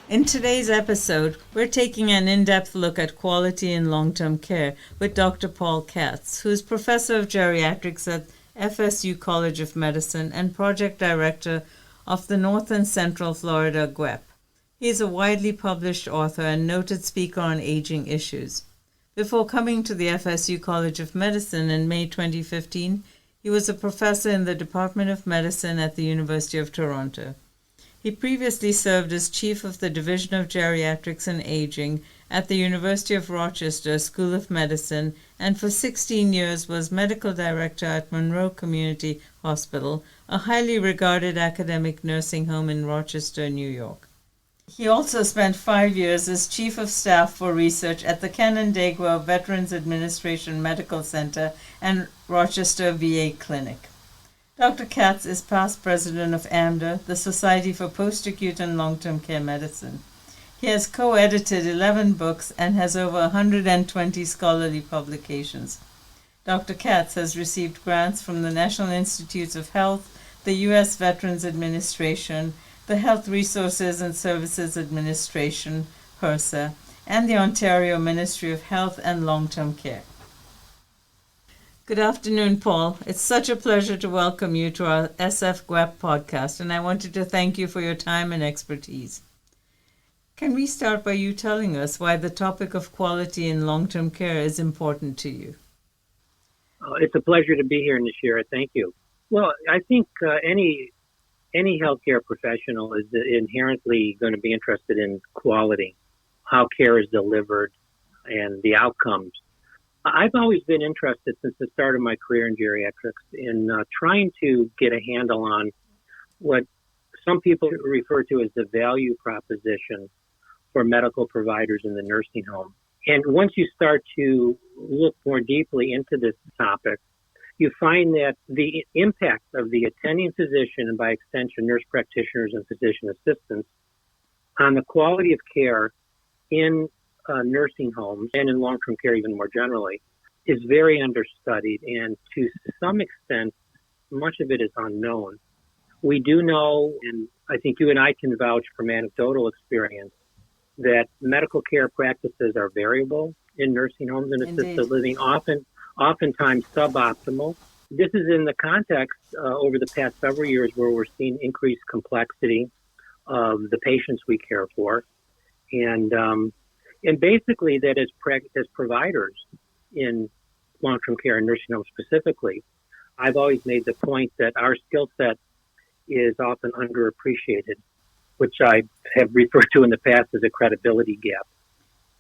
In today's episode, we're taking an in-depth look at quality in long-term care with Dr. Paul Katz, who is professor of geriatrics at FSU College of Medicine and project director of the North and Central Florida GWEP. He is a widely published author and noted speaker on aging issues. Before coming to the FSU College of Medicine in May 2015, he was a professor in the Department of Medicine at the University of Toronto. He previously served as chief of the Division of Geriatrics and Aging at the University of Rochester School of Medicine, and for 16 years was medical director at Monroe Community Hospital, a highly regarded academic nursing home in Rochester, New York. He also spent 5 years as chief of staff for research at the Canandaigua Veterans Administration Medical Center and Rochester VA Clinic. Dr. Katz is past president of AMDA, the Society for Post-Acute and Long-Term Care Medicine. He has co-edited 11 books and has over 120 scholarly publications. Dr. Katz has received grants from the National Institutes of Health, the U.S. Veterans Administration, the Health Resources and Services Administration, HRSA, and the Ontario Ministry of Health and Long-Term Care. Good afternoon, Paul. It's such a pleasure to welcome you to our SF GWEP podcast, and I wanted to thank you for your time and expertise. Can we start by you telling us why the topic of quality in long-term care is important to you? It's a pleasure to be here, Naushira. Thank you. Well, I think any healthcare professional is inherently going to be interested in quality, how care is delivered, and the outcomes. I've always been interested since the start of my career in geriatrics in trying to get a handle on what some people refer to as the value proposition for medical providers in the nursing home. And once you start to look more deeply into this topic, you find that the impact of the attending physician and by extension nurse practitioners and physician assistants on the quality of care in nursing homes and in long-term care even more generally is very understudied, and to some extent much of it is unknown. We do know, and I think you and I can vouch from anecdotal experience, that medical care practices are variable in nursing homes and assisted living, oftentimes suboptimal. This is in the context over the past several years where we're seeing increased complexity of the patients we care for, and basically that as providers in long-term care and nursing homes specifically, I've always made the point that our skill set is often underappreciated, which I have referred to in the past as a credibility gap.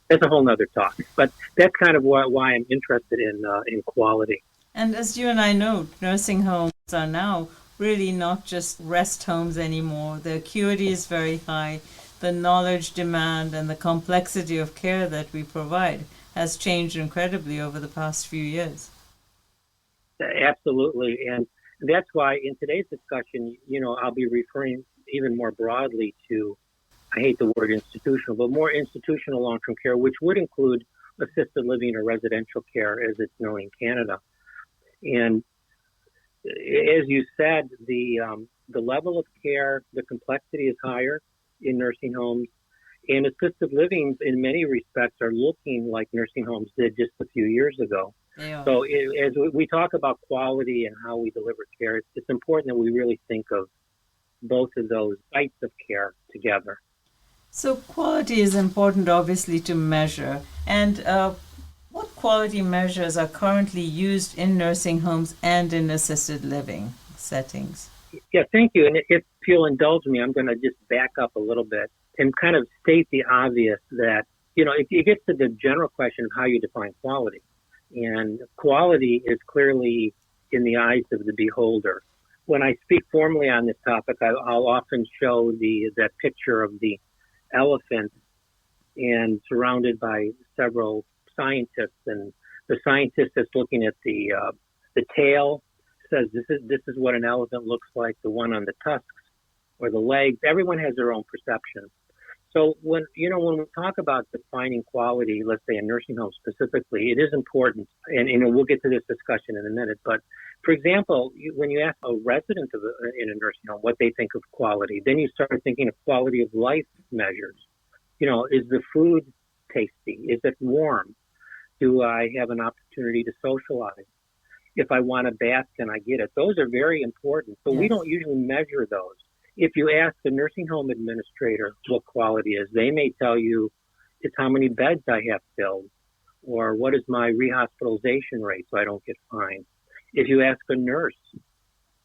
That's a whole nother talk, but that's kind of why I'm interested in quality. And as you and I know, nursing homes are now really not just rest homes anymore. The acuity is very high. The knowledge demand and the complexity of care that we provide has changed incredibly over the past few years. Absolutely. And that's why in today's discussion, I'll be referring even more broadly to, I hate the word institutional, but more institutional long-term care, which would include assisted living or residential care as it's known in Canada. And as you said, the level of care, the complexity is higher in nursing homes, and assisted living in many respects are looking like nursing homes did just a few years ago. Yeah. So as we talk about quality and how we deliver care, it's important that we really think of both of those types of care together. So quality is important, obviously, to measure. And what quality measures are currently used in nursing homes and in assisted living settings? Yeah, thank you. And if you'll indulge me, I'm going to just back up a little bit and kind of state the obvious that, it gets to the general question of how you define quality. And quality is clearly in the eyes of the beholder. When I speak formally on this topic, I'll often show that picture of the elephant and surrounded by several scientists. And the scientist that's looking at the tail says this is what an elephant looks like. The one on the tusks or the legs, everyone has their own perception. So when we talk about defining quality, let's say in nursing homes specifically, it is important, and we'll get to this discussion in a minute. But for example, when you ask a resident in a nursing home what they think of quality, then you start thinking of quality of life measures. Is the food tasty? Is it warm? Do I have an opportunity to socialize? If I want a bath, can I get it? Those are very important, but we don't usually measure those. If you ask the nursing home administrator what quality is, they may tell you it's how many beds I have filled, or what is my rehospitalization rate so I don't get fined. If you ask a nurse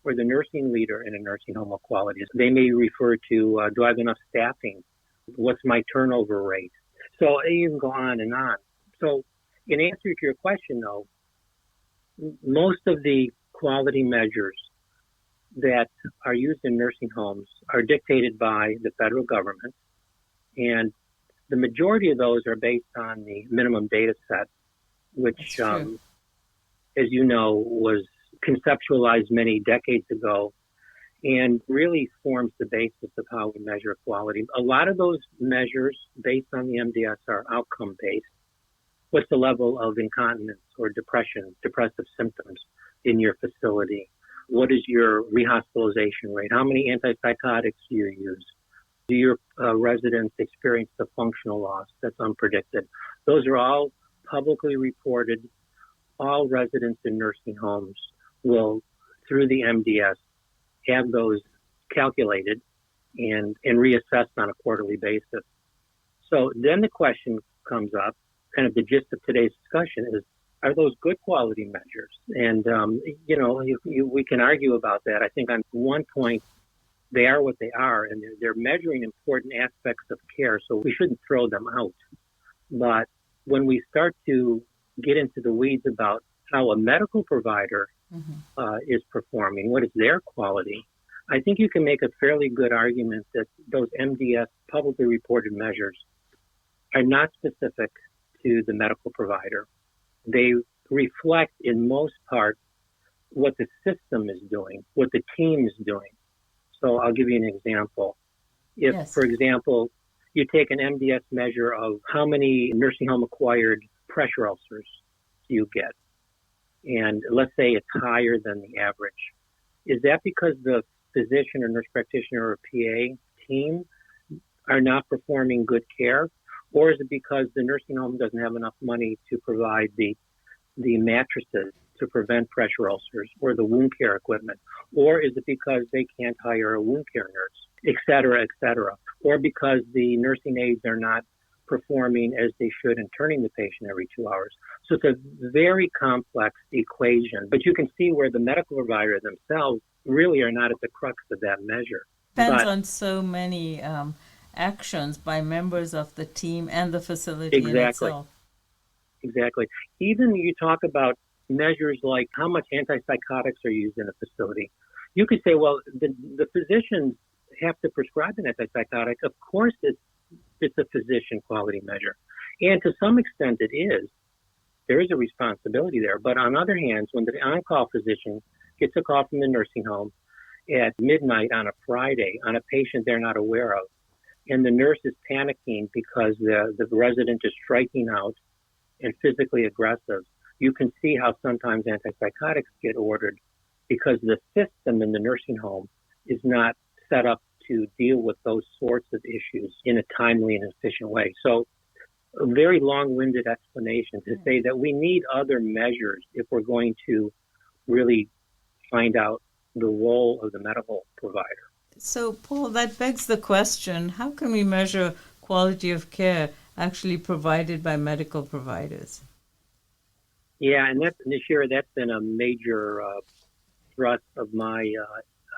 or the nursing leader in a nursing home what quality is, they may refer to, do I have enough staffing? What's my turnover rate? So you can go on and on. So in answer to your question, though, most of the quality measures that are used in nursing homes are dictated by the federal government, and the majority of those are based on the minimum data set, which, as you know, was conceptualized many decades ago and really forms the basis of how we measure quality. A lot of those measures based on the MDS are outcome-based. What's the level of incontinence or depression, depressive symptoms in your facility? What is your rehospitalization rate? How many antipsychotics do you use? Do your residents experience the functional loss that's unpredicted? Those are all publicly reported. All residents in nursing homes will, through the MDS, have those calculated and reassessed on a quarterly basis. So then the question comes up, kind of the gist of today's discussion is, are those good quality measures? And, we can argue about that. I think on one point, they are what they are, and they're measuring important aspects of care, so we shouldn't throw them out. But when we start to get into the weeds about how a medical provider is performing, what is their quality, I think you can make a fairly good argument that those MDS publicly reported measures are not specific to the medical provider. They reflect, in most part, what the system is doing, what the team is doing. So I'll give you an example. If, for example, you take an MDS measure of how many nursing home acquired pressure ulcers do you get, and let's say it's higher than the average, is that because the physician or nurse practitioner or PA team are not performing good care? Or is it because the nursing home doesn't have enough money to provide the mattresses to prevent pressure ulcers or the wound care equipment? Or is it because they can't hire a wound care nurse, et cetera, et cetera? Or because the nursing aides are not performing as they should in turning the patient every 2 hours? So it's a very complex equation, but you can see where the medical provider themselves really are not at the crux of that measure. Depends on so many actions by members of the team and the facility in itself. Exactly. Even you talk about measures like how much antipsychotics are used in a facility. You could say, well, the physicians have to prescribe an antipsychotic. Of course, it's a physician quality measure. And to some extent it is. There is a responsibility there. But on other hands, when the on-call physician gets a call from the nursing home at midnight on a Friday on a patient they're not aware of, and the nurse is panicking because the resident is striking out and physically aggressive, you can see how sometimes antipsychotics get ordered because the system in the nursing home is not set up to deal with those sorts of issues in a timely and efficient way. So a very long-winded explanation to say that we need other measures if we're going to really find out the role of the medical provider. So, Paul, that begs the question, how can we measure quality of care actually provided by medical providers? Yeah, and Naushira, that's been a major thrust of my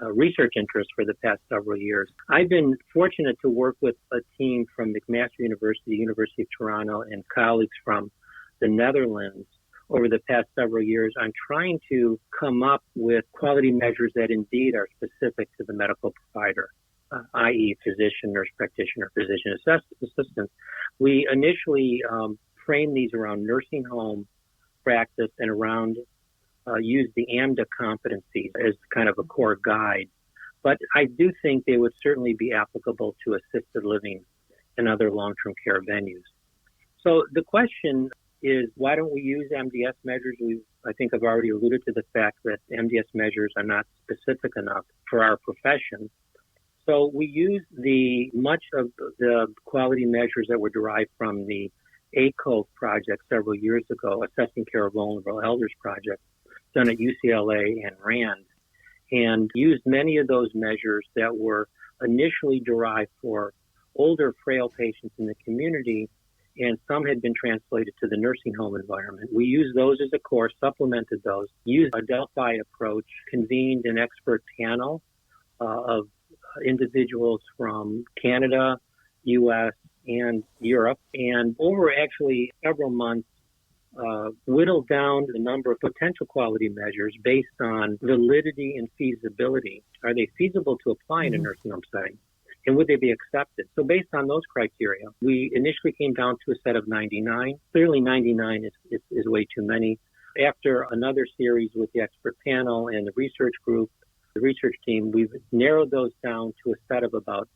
research interest for the past several years. I've been fortunate to work with a team from McMaster University, University of Toronto, and colleagues from the Netherlands over the past several years on trying to come up with quality measures that indeed are specific to the medical provider, i.e. physician, nurse practitioner, physician assistant. We initially framed these around nursing home practice and around use the AMDA competencies as kind of a core guide. But I do think they would certainly be applicable to assisted living and other long-term care venues. So the question is, why don't we use MDS measures? I think I've already alluded to the fact that MDS measures are not specific enough for our profession. So we use much of the quality measures that were derived from the ACO project several years ago, Assessing Care of Vulnerable Elders project, done at UCLA and RAND, and used many of those measures that were initially derived for older, frail patients in the community, and some had been translated to the nursing home environment. We used those as a core, supplemented those, used a Delphi approach, convened an expert panel of individuals from Canada, U.S., and Europe, and over actually several months, whittled down the number of potential quality measures based on validity and feasibility. Are they feasible to apply in a nursing home setting? And would they be accepted? So based on those criteria, we initially came down to a set of 99. Clearly 99 is way too many. After another series with the expert panel and the research group, the research team, we've narrowed those down to a set of about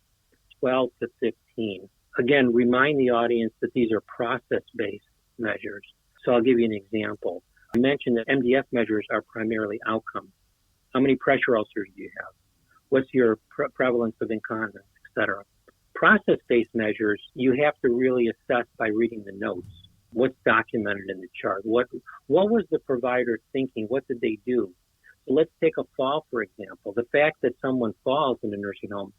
12 to 15. Again, remind the audience that these are process-based measures. So I'll give you an example. I mentioned that MDF measures are primarily outcomes. How many pressure ulcers do you have? What's your prevalence of incontinence, etc.? Process-based measures, you have to really assess by reading the notes. What's documented in the chart? What was the provider thinking? What did they do? So let's take a fall, for example. The fact that someone falls in a nursing home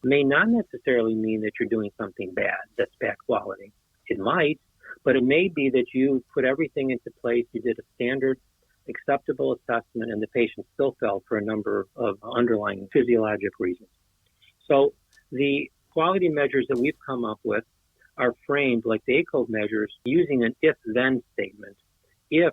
may not necessarily mean that you're doing something bad, that's bad quality. It might, but it may be that you put everything into place, you did a standard acceptable assessment, and the patient still fell for a number of underlying physiologic reasons. So the quality measures that we've come up with are framed like the ACO measures using an if-then statement. If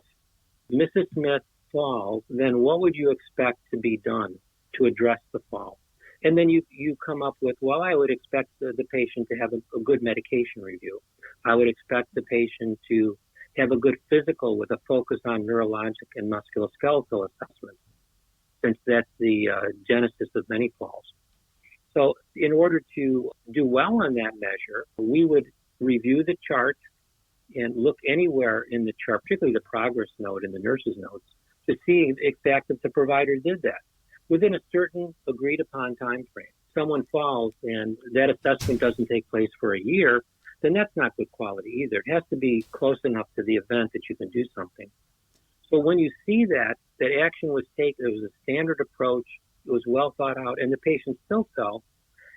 Mrs. Smith falls, then what would you expect to be done to address the fall? And then you come up with, well, I would expect the patient to have a good medication review. I would expect the patient to have a good physical with a focus on neurologic and musculoskeletal assessment, since that's the genesis of many falls. So in order to do well on that measure, we would review the chart and look anywhere in the chart, particularly the progress note and the nurse's notes, to see in fact if the provider did that within a certain agreed upon time frame. Someone falls and that assessment doesn't take place for a year, then that's not good quality either. It has to be close enough to the event that you can do something. So when you see that action was taken, it was a standard approach, it was well thought out, and the patient still fell,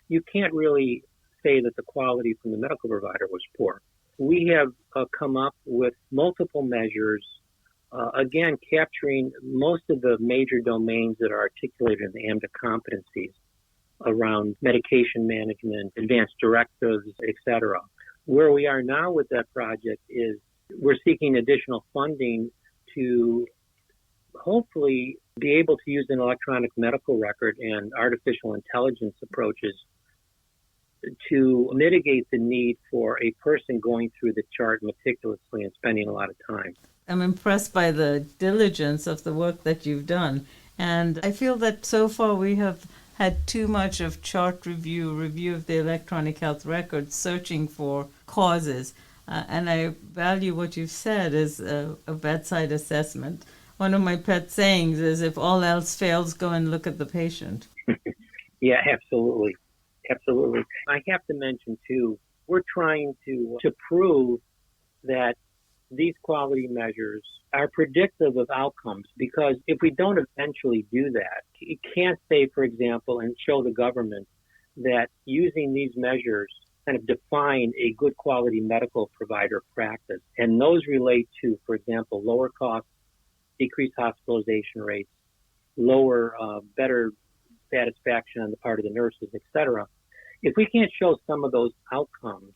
you can't really say that the quality from the medical provider was poor. We have come up with multiple measures, again, capturing most of the major domains that are articulated in the AMDA competencies around medication management, advanced directives, etc. Where we are now with that project is we're seeking additional funding to hopefully be able to use an electronic medical record and artificial intelligence approaches to mitigate the need for a person going through the chart meticulously and spending a lot of time. I'm impressed by the diligence of the work that you've done. And I feel that so far we have had too much of chart review of the electronic health records, searching for causes. And I value what you've said is a bedside assessment. One of my pet sayings is, if all else fails, go and look at the patient. Yeah, absolutely. Absolutely. I have to mention, too, we're trying to prove that these quality measures are predictive of outcomes, because if we don't eventually do that, you can't say, for example, and show the government that using these measures kind of define a good quality medical provider practice. And those relate to, for example, lower costs, decreased hospitalization rates, better satisfaction on the part of the nurses, etc. If we can't show some of those outcomes,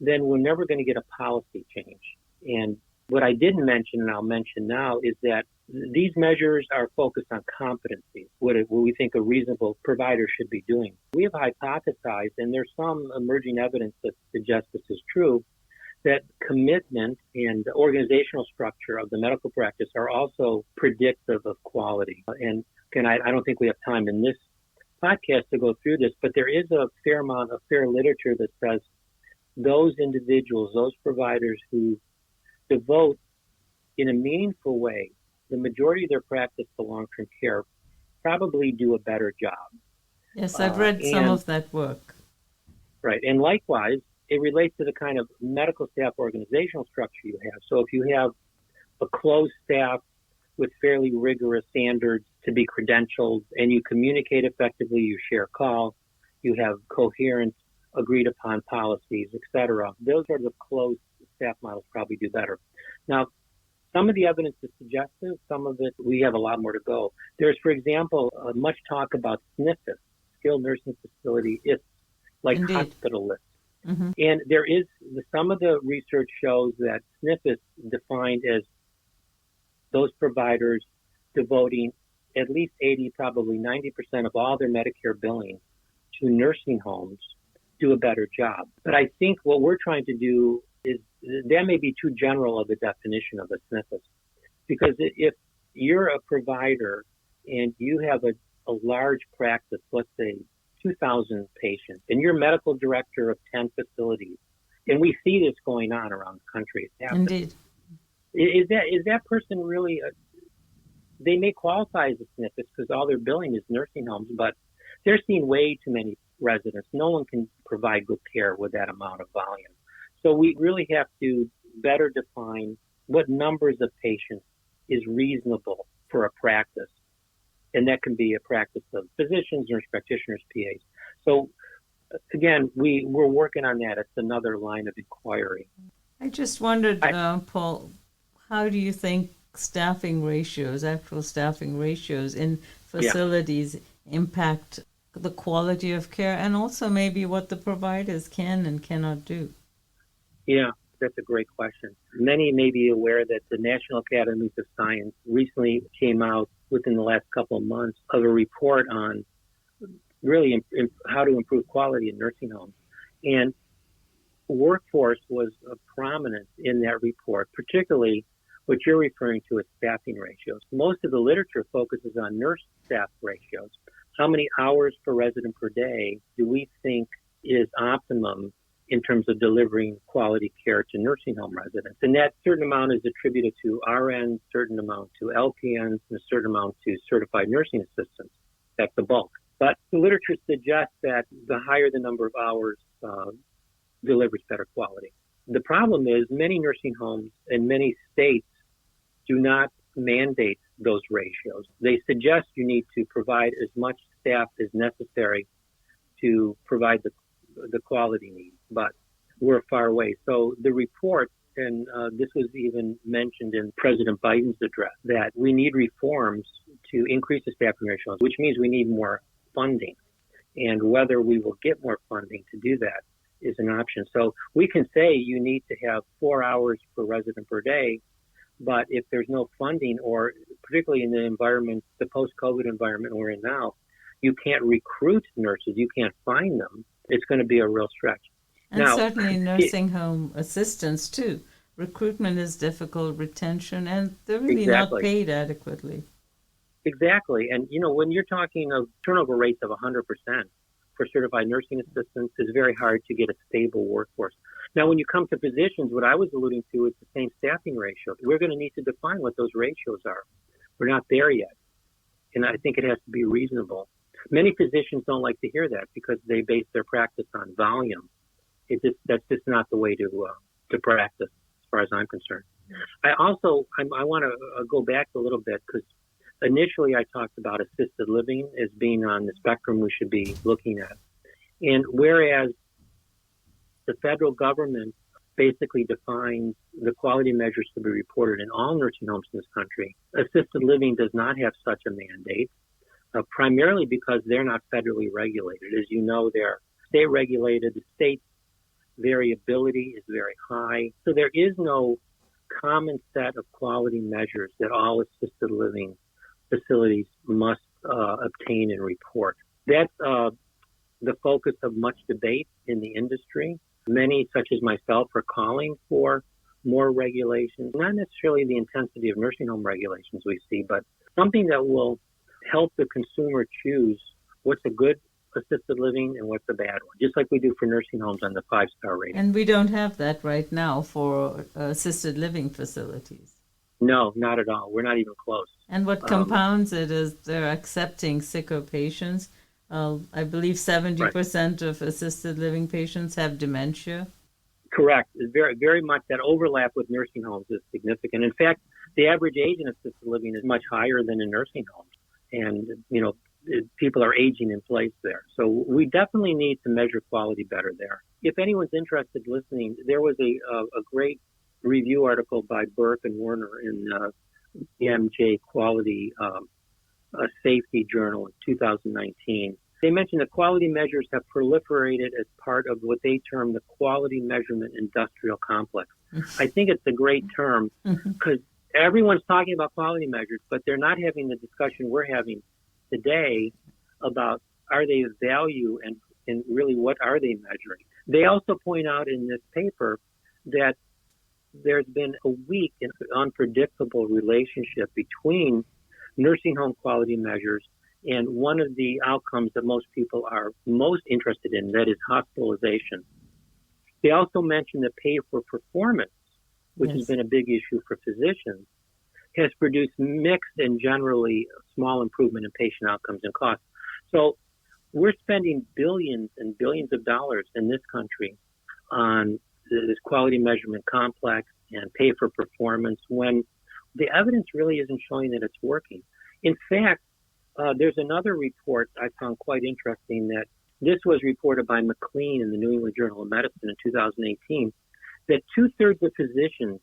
then we're never going to get a policy change. And what I didn't mention, and I'll mention now, is that these measures are focused on competencies, what we think a reasonable provider should be doing. We have hypothesized, and there's some emerging evidence that suggests this is true, that commitment and the organizational structure of the medical practice are also predictive of quality. And I don't think we have time in this podcast to go through this, but there is a fair amount of fair literature that says those individuals, those providers who devote in a meaningful way the majority of their practice to long-term care probably do a better job. Yes, I've read some And of that work. right, and likewise, it relates to the kind of medical staff organizational structure you have. So if you have a closed staff with fairly rigorous standards to be credentialed, and you communicate effectively, you share call, you have coherent, agreed upon policies, etc. Those are the closed staff models probably do better. Now, some of the evidence is suggestive, some of it we have a lot more to go. There's, for example, much talk about SNFs, skilled nursing facility, it's like Indeed. hospital lists. And there is some of the research shows that SNF is defined as those providers devoting at least 80, probably 90% of all their Medicare billing to nursing homes do a better job. But I think what we're trying to do is that may be too general of a definition of a SNF. Because if you're a provider and you have a large practice, let's say 2,000 patients, and you're medical director of 10 facilities, and we see this going on around the country. Indeed. Is that person really, they may qualify as a SNF because all their billing is nursing homes, but they're seeing way too many residents. No one can provide good care with that amount of volume. So we really have to better define what numbers of patients is reasonable for a practice. And that can be a practice of physicians, nurse practitioners, PAs. So again, we're working on that. It's another line of inquiry. I just wondered, Paul, how do you think staffing ratios, actual staffing ratios in facilities impact the quality of care and also maybe what the providers can and cannot do? Yeah, that's a great question. Many may be aware that the National Academies of Science recently came out within the last couple of months of a report on really how to improve quality in nursing homes. And workforce was prominent in that report, particularly what you're referring to as staffing ratios. Most of the literature focuses on nurse staff ratios. How many hours per resident per day do we think is optimum in terms of delivering quality care to nursing home residents? And that certain amount is attributed to RNs, certain amount to LPNs, and a certain amount to certified nursing assistants. That's the bulk. But the literature suggests that the higher the number of hours delivers better quality. The problem is many nursing homes and many states do not mandate those ratios. They suggest you need to provide as much staff as necessary to provide the quality needs, but we're far away. So the report, and this was even mentioned in President Biden's address, that we need reforms to increase the staffing ratios, which means we need more funding. And whether we will get more funding to do that is an option. So we can say you need to have 4 hours per resident per day, but if there's no funding, or particularly in the environment, the post-COVID environment we're in now, you can't recruit nurses, you can't find them, it's going to be a real stretch. And now, certainly nursing home assistants too. Recruitment is difficult, retention, and they're really not paid adequately. Exactly. And, when you're talking of turnover rates of 100% for certified nursing assistants, it's very hard to get a stable workforce. Now, when you come to physicians, what I was alluding to is the same staffing ratio. We're going to need to define what those ratios are. We're not there yet. And I think it has to be reasonable. Many physicians don't like to hear that because they base their practice on volume. That's just not the way to practice, as far as I'm concerned. I want to go back a little bit because initially I talked about assisted living as being on the spectrum we should be looking at. And whereas the federal government basically defines the quality measures to be reported in all nursing homes in this country, assisted living does not have such a mandate, primarily because they're not federally regulated. As you know, they're state regulated. The state variability is very high. So there is no common set of quality measures that all assisted living facilities must obtain and report. That's the focus of much debate in the industry. Many, such as myself, are calling for more regulations, not necessarily the intensity of nursing home regulations we see, but something that will help the consumer choose what's a good assisted living and what's a bad one, just like we do for nursing homes on the 5-star rating. And we don't have that right now for assisted living facilities. No, not at all. We're not even close. And what compounds it is they're accepting sicker patients I believe 70% of assisted living patients have dementia. Correct. It's very, very much that overlap with nursing homes is significant. In fact, the average age in assisted living is much higher than in nursing homes. And, people are aging in place there. So we definitely need to measure quality better there. If anyone's interested in listening, there was a great review article by Burke and Werner in C.M.D Quality Safety Journal in 2019. They mentioned that quality measures have proliferated as part of what they term the quality measurement industrial complex. I think it's a great term because everyone's talking about quality measures, but they're not having the discussion we're having today about are they of value and really what are they measuring. They also point out in this paper that there's been a weak and unpredictable relationship between nursing home quality measures and one of the outcomes that most people are most interested in, that is hospitalization. They also mention that pay for performance, which has been a big issue for physicians, has produced mixed and generally small improvement in patient outcomes and costs. So we're spending billions and billions of dollars in this country on this quality measurement complex and pay for performance when the evidence really isn't showing that it's working. In fact, there's another report I found quite interesting that this was reported by McLean in the New England Journal of Medicine in 2018, that 2/3 of physicians,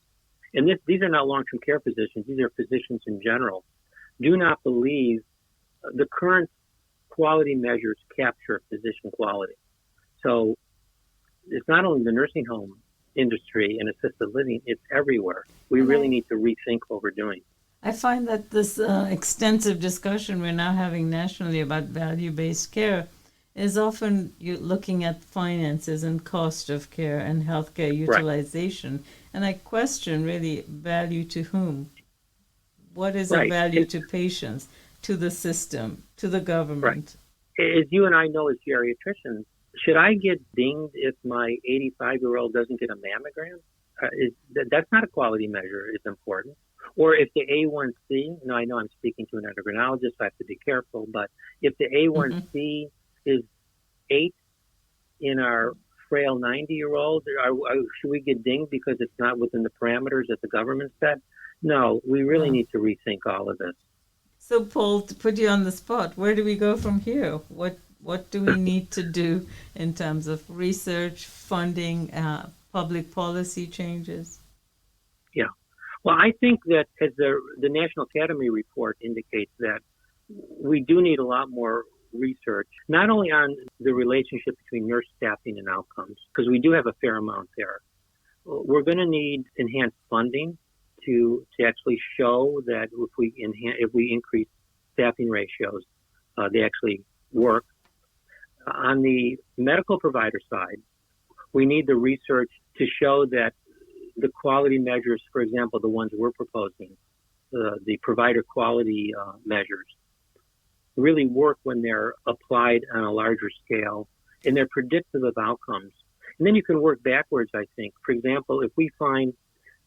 and these are not long-term care physicians, these are physicians in general, do not believe the current quality measures capture physician quality. So it's not only the nursing home industry and assisted living, it's everywhere. We really need to rethink what we're doing. I find that this extensive discussion we're now having nationally about value-based care is often looking at finances and cost of care and healthcare utilization. Right. And I question really value to whom? What is of value to patients, to the system, to the government? Right. As you and I know as geriatricians, should I get dinged if my 85-year-old doesn't get a mammogram? That's not a quality measure. It's important. Or if the A1C, I know I'm speaking to an endocrinologist, so I have to be careful, but if the A1C is 8 in our frail 90-year-old, should we get dinged because it's not within the parameters that the government set? No, we really need to rethink all of this. So, Paul, to put you on the spot, where do we go from here? What do we need to do in terms of research, funding, public policy changes? Yeah. Well, I think that as the National Academy report indicates that we do need a lot more research, not only on the relationship between nurse staffing and outcomes, because we do have a fair amount there. We're going to need enhanced funding to actually show that if we increase staffing ratios, they actually work. On the medical provider side, we need the research to show that the quality measures, for example, the ones we're proposing, the provider quality measures, really work when they're applied on a larger scale and they're predictive of outcomes. And then you can work backwards, I think. For example, if we find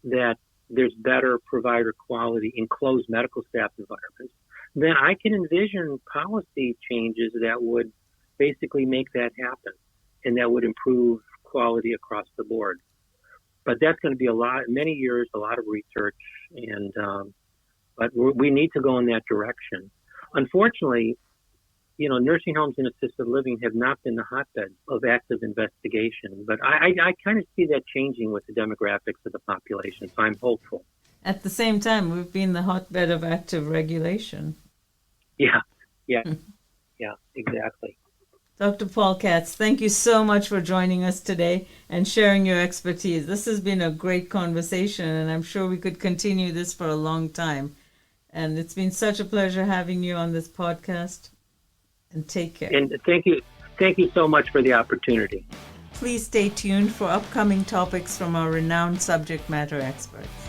that there's better provider quality in closed medical staff environments, then I can envision policy changes that would basically make that happen and that would improve quality across the board. But that's going to be many years, a lot of research, and but we need to go in that direction. Unfortunately, nursing homes and assisted living have not been the hotbed of active investigation. But I kind of see that changing with the demographics of the population, so I'm hopeful. At the same time, we've been the hotbed of active regulation. Yeah, exactly. Dr. Paul Katz, thank you so much for joining us today and sharing your expertise. This has been a great conversation, and I'm sure we could continue this for a long time. And it's been such a pleasure having you on this podcast. And take care. And thank you so much for the opportunity. Please stay tuned for upcoming topics from our renowned subject matter experts.